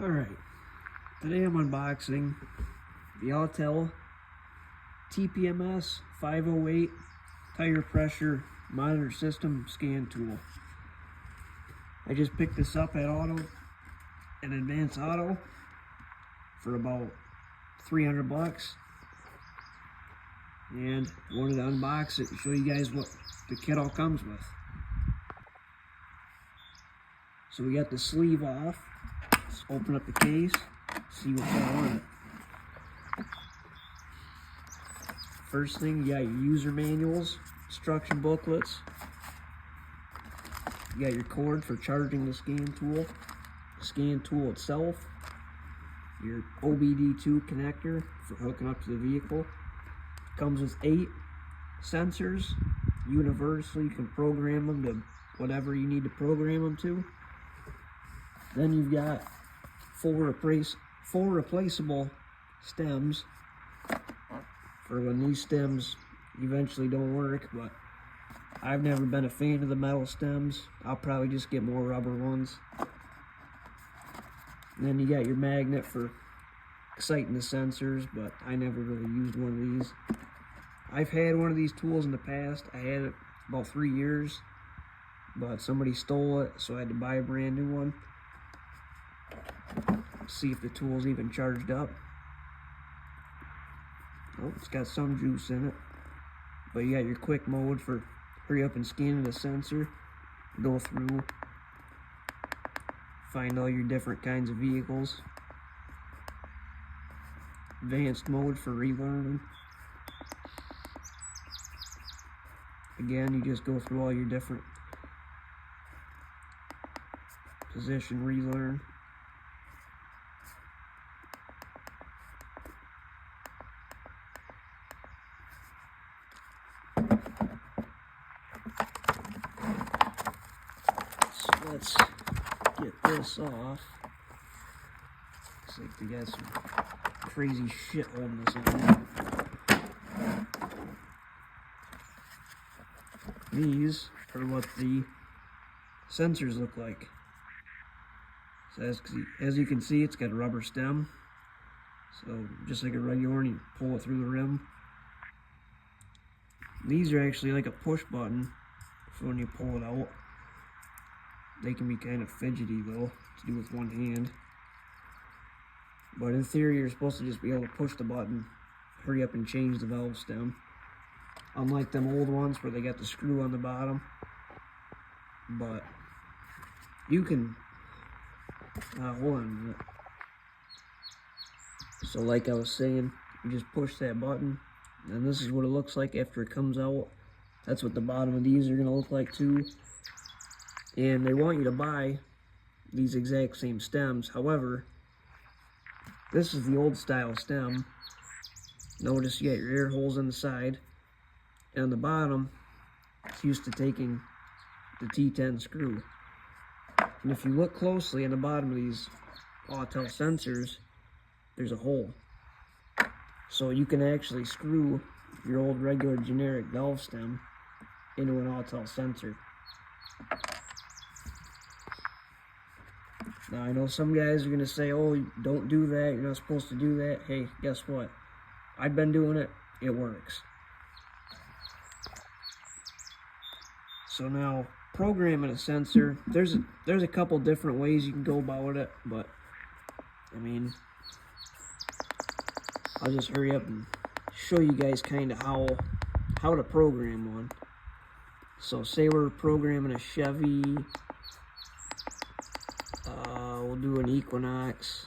Alright, today I'm unboxing the Autel TPMS 508 tire pressure monitor system scan tool. I just picked this up at Auto and Advanced Auto for about 300 bucks, and wanted to unbox it and show you guys what the kit all comes with. So we got the sleeve off. Let's open up the case, see what's all on it. First thing, you got your user manuals, instruction booklets. You got your cord for charging the scan tool itself, your OBD2 connector for hooking up to the vehicle. Comes with 8 sensors, universal. You can program them to whatever you need to program them to. Then you've got 4 replaceable stems for when these stems eventually don't work, but I've never been a fan of the metal stems. I'll probably just get more rubber ones. And then you got your magnet for exciting the sensors, but I never really used one of these. I've had one of these tools in the past. I had it about 3 years, but somebody stole it, so I had to buy a brand new one. See if the tool's even charged up. Oh, it's got some juice in it. But you got your quick mode for hurry up and scanning the sensor. Go through, find all your different kinds of vehicles. Advanced mode for relearning. Again, you just go through all your different position relearn. So let's get this off. Looks like they got some crazy shit holding this on. These are what the sensors look like. So as you can see, it's got a rubber stem. So just like a regular one, you pull it through the rim. These are actually like a push button, so when you pull it out, they can be kind of fidgety though, to do with one hand. But in theory, you're supposed to just be able to push the button, hurry up and change the valve stem. Unlike them old ones where they got the screw on the bottom. But you can, hold on a minute. So like I was saying, you just push that button, and this is what it looks like after it comes out. That's what the bottom of these are gonna look like too. And they want you to buy these exact same stems. However, this is the old style stem. Notice you got your air holes on the side. And on the bottom, it's used to taking the T10 screw. And if you look closely on the bottom of these Autel sensors, there's a hole. So you can actually screw your old regular generic valve stem into an Autel sensor. Now I know some guys are going to say, oh, don't do that, you're not supposed to do that. Hey, guess what? I've been doing it, it works. So now, programming a sensor, there's a couple different ways you can go about it, but I mean, I'll just hurry up and show you guys kind of how to program one. So say we're programming a Chevy, we'll do an Equinox,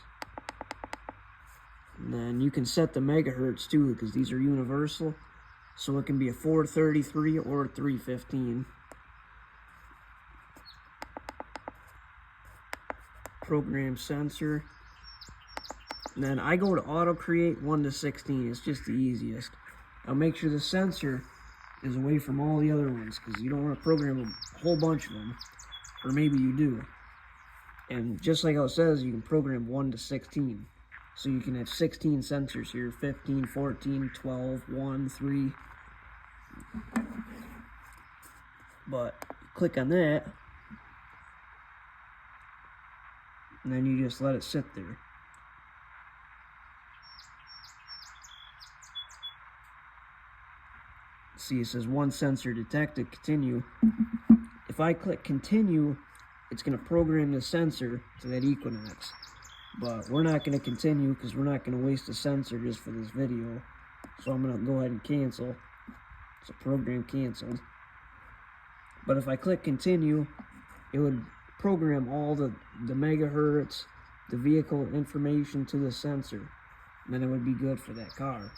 and then you can set the megahertz too, because these are universal, so it can be a 433 or a 315. Program sensor, and then I go to auto create 1 to 16. It's just the easiest. I'll make sure the sensor is away from all the other ones, because you don't want to program a whole bunch of them, or maybe you do. And just like how it says, you can program 1 to 16, so you can have 16 sensors here: 15, 14, 12, 1, 3. But click on that, and then you just let it sit there. See, it says one sensor detected, continue. If I click continue, it's going to program the sensor to that Equinox. But we're not going to continue because we're not going to waste a sensor just for this video. So I'm going to go ahead and cancel. So program canceled. But if I click continue, it would program all the megahertz, the vehicle information to the sensor. And then it would be good for that car.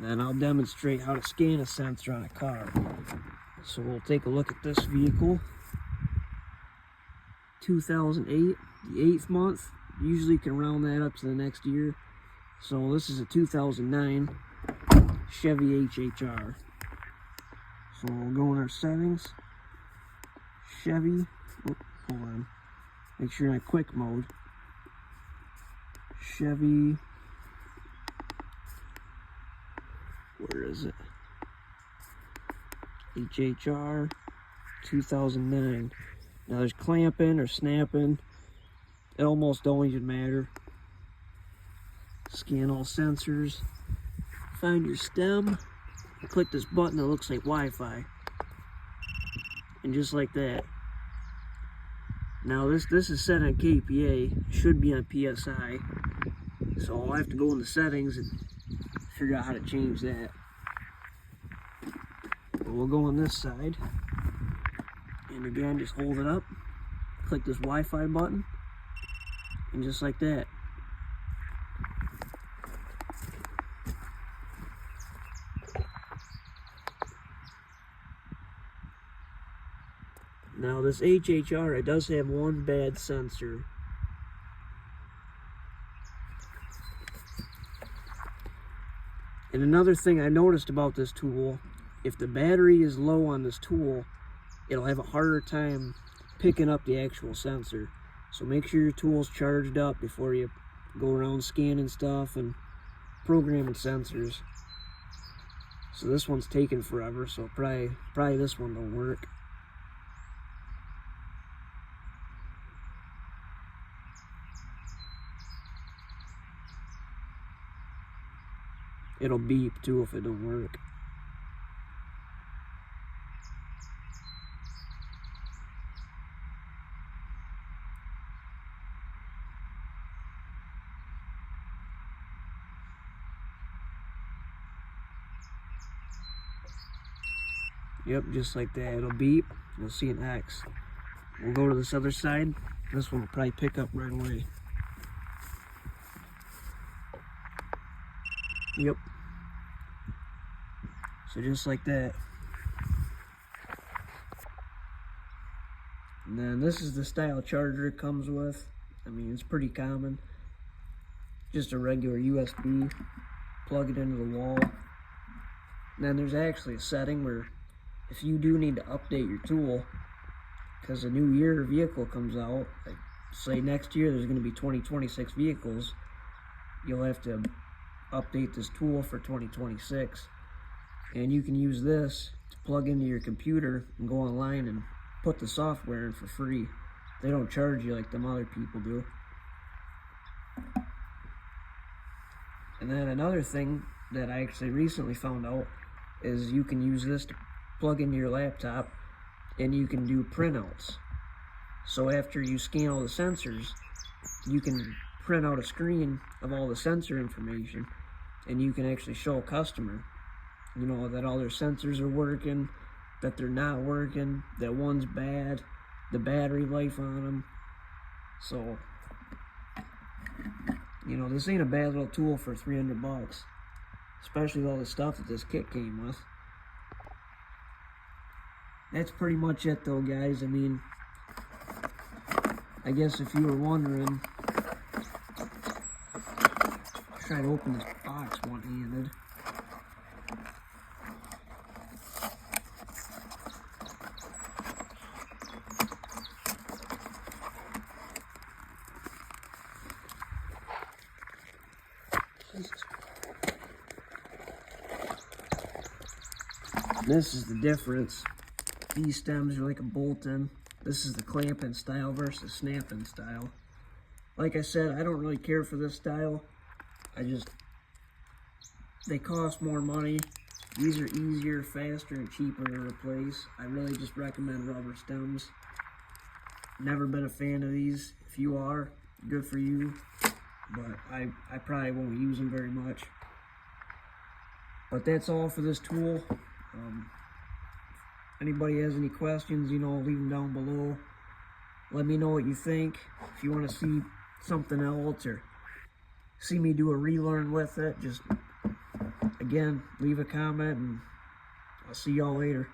Then I'll demonstrate how to scan a sensor on a car. So we'll take a look at this vehicle. 2008, the 8th month. Usually you can round that up to the next year. So this is a 2009 Chevy HHR. So we'll go in our settings. Chevy, hold on. Make sure you're in quick mode. Chevy, where is it? HHR 2009. Now there's clamping or snapping. It almost don't even matter. Scan all sensors. Find your stem. Click this button that looks like Wi-Fi. And just like that. Now this is set on KPA. It should be on PSI. So I'll have to go in the settings and figure out how to change that. But we'll go on this side. And again, just hold it up. Click this Wi-Fi button. And just like that. Now this HHR, it does have one bad sensor. And another thing I noticed about this tool, if the battery is low on this tool, it'll have a harder time picking up the actual sensor. So make sure your tool's charged up before you go around scanning stuff and programming sensors. So this one's taking forever, so probably this one don't work. It'll beep too if it don't work. Yep, just like that. It'll beep. You'll see an X. We'll go to this other side. This one will probably pick up right away. Yep. So just like that. And then this is the style charger it comes with. I mean, it's pretty common. Just a regular USB. Plug it into the wall. And then there's actually a setting where if you do need to update your tool, because a new year vehicle comes out, like say next year there's going to be 2026 vehicles, you'll have to update this tool for 2026. And you can use this to plug into your computer and go online and put the software in for free. They don't charge you like them other people do. And then another thing that I actually recently found out is you can use this to plug into your laptop and you can do printouts. So after you scan all the sensors, you can print out a screen of all the sensor information and you can actually show a customer, you know, that all their sensors are working, that they're not working, that one's bad, the battery life on them. So, you know, this ain't a bad little tool for 300 bucks, especially with all the stuff that this kit came with. That's pretty much it though, guys. I mean, I guess if you were wondering, try to open this box one-handed. This is the difference. These stems are like a bolt-in. This is the clamping style versus snapping style. Like I said, I don't really care for this style. They cost more money. These are easier, faster, and cheaper to replace. I really just recommend rubber stems. Never been a fan of these. If you are, good for you. But I probably won't use them very much. But that's all for this tool. Anybody has any questions, you know, leave them down below. Let me know what you think. If you want to see something else or see me do a relearn with it, just, again, leave a comment, and I'll see y'all later.